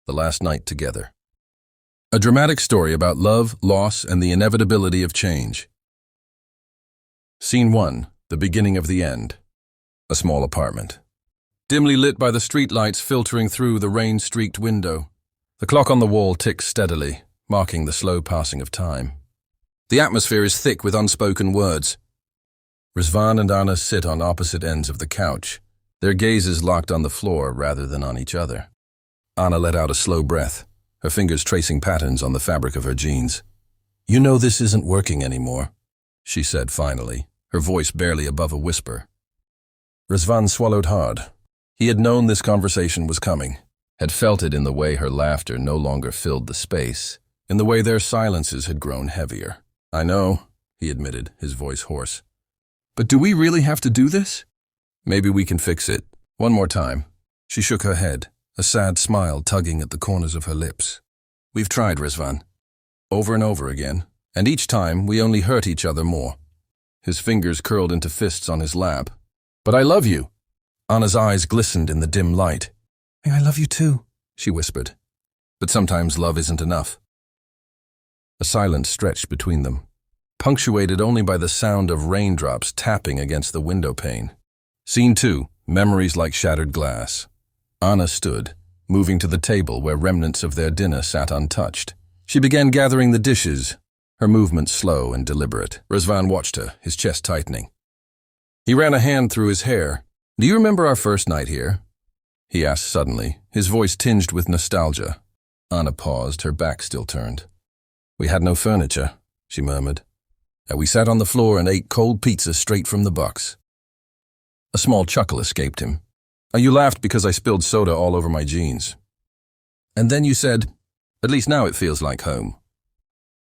The Last Night Together. A dramatic story about love, loss, and the inevitability of change. Scene 1. The beginning of the end. A small apartment. Dimly lit by the streetlights filtering through the rain-streaked window. The clock on the wall ticks steadily, marking the slow passing of time. The atmosphere is thick with unspoken words. Rizvan and Anna sit on opposite ends of the couch, their gazes locked on the floor rather than on each other. Anna let out a slow breath, her fingers tracing patterns on the fabric of her jeans. "You know this isn't working anymore," she said finally, her voice barely above a whisper. Rizvan swallowed hard. He had known this conversation was coming, had felt it in the way her laughter no longer filled the space, in the way their silences had grown heavier. "I know," he admitted, his voice hoarse. "But do we really have to do this?" "Maybe we can fix it. One more time." She shook her head, a sad smile tugging at the corners of her lips. "We've tried, Rizvan. Over and over again, and each time we only hurt each other more." His fingers curled into fists on his lap. "But I love you." Anna's eyes glistened in the dim light. "I love you too," she whispered. "But sometimes love isn't enough." A silence stretched between them, punctuated only by the sound of raindrops tapping against the window pane. Scene 2. Memories like shattered glass. Anna stood, moving to the table where remnants of their dinner sat untouched. She began gathering the dishes, her movements slow and deliberate. Rizvan watched her, his chest tightening. He ran a hand through his hair. "Do you remember our first night here?" he asked suddenly, his voice tinged with nostalgia. Anna paused, her back still turned. "We had no furniture," she murmured. "And we sat on the floor and ate cold pizza straight from the box." A small chuckle escaped him. "You laughed because I spilled soda all over my jeans. And then you said, 'At least now it feels like home.'"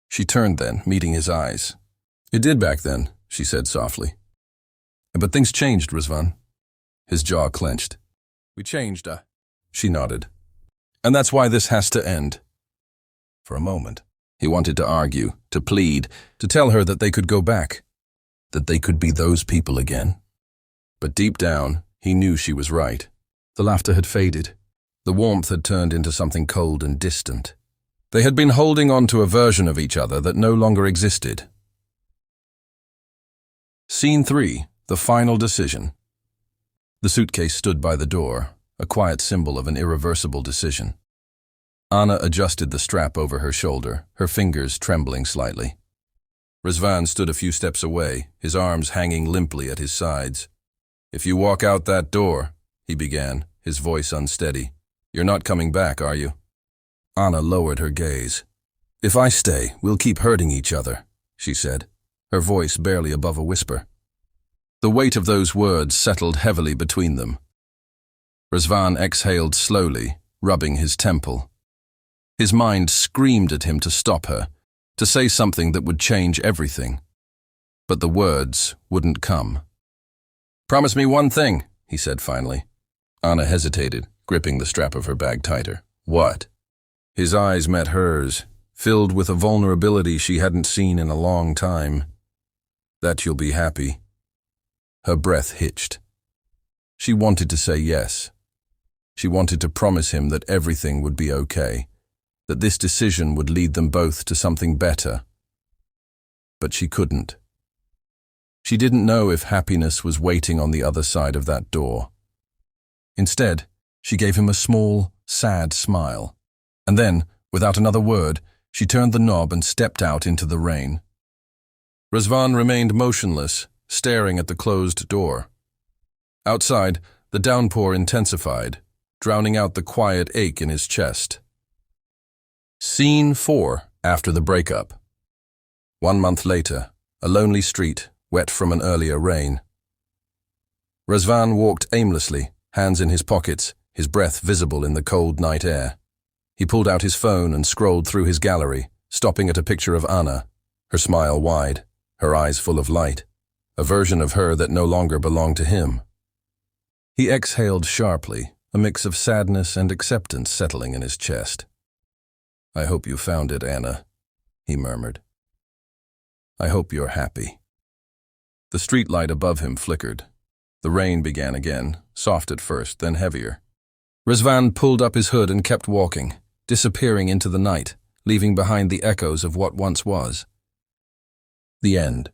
She turned then, meeting his eyes. "It did back then," she said softly. "But things changed, Rizvan." His jaw clenched. "We changed, she nodded. "And that's why this has to end." For a moment, he wanted to argue, to plead, to tell her that they could go back, that they could be those people again. But deep down, he knew she was right. The laughter had faded. The warmth had turned into something cold and distant. They had been holding on to a version of each other that no longer existed. Scene 3. The final decision. The suitcase stood by the door, a quiet symbol of an irreversible decision. Anna adjusted the strap over her shoulder, her fingers trembling slightly. Rizvan stood a few steps away, his arms hanging limply at his sides. "If you walk out that door," he began, his voice unsteady, "you're not coming back, are you?" Anna lowered her gaze. "If I stay, we'll keep hurting each other," she said, her voice barely above a whisper. The weight of those words settled heavily between them. Rizvan exhaled slowly, rubbing his temple. His mind screamed at him to stop her, to say something that would change everything. But the words wouldn't come. "Promise me one thing," he said finally. Anna hesitated, gripping the strap of her bag tighter. "What?" His eyes met hers, filled with a vulnerability she hadn't seen in a long time. "That you'll be happy." Her breath hitched. She wanted to say yes. She wanted to promise him that everything would be okay, that this decision would lead them both to something better. But she couldn't. She didn't know if happiness was waiting on the other side of that door. Instead, she gave him a small, sad smile. And then, without another word, she turned the knob and stepped out into the rain. Rizvan remained motionless, staring at the closed door. Outside, the downpour intensified, drowning out the quiet ache in his chest. Scene 4. After the breakup. 1 month later, a lonely street, wet from an earlier rain. Rizvan walked aimlessly, hands in his pockets, his breath visible in the cold night air. He pulled out his phone and scrolled through his gallery, stopping at a picture of Anna, her smile wide, her eyes full of light, a version of her that no longer belonged to him. He exhaled sharply, a mix of sadness and acceptance settling in his chest. "I hope you found it, Anna," he murmured. "I hope you're happy." The streetlight above him flickered. The rain began again, soft at first, then heavier. Rizvan pulled up his hood and kept walking, disappearing into the night, leaving behind the echoes of what once was. The end.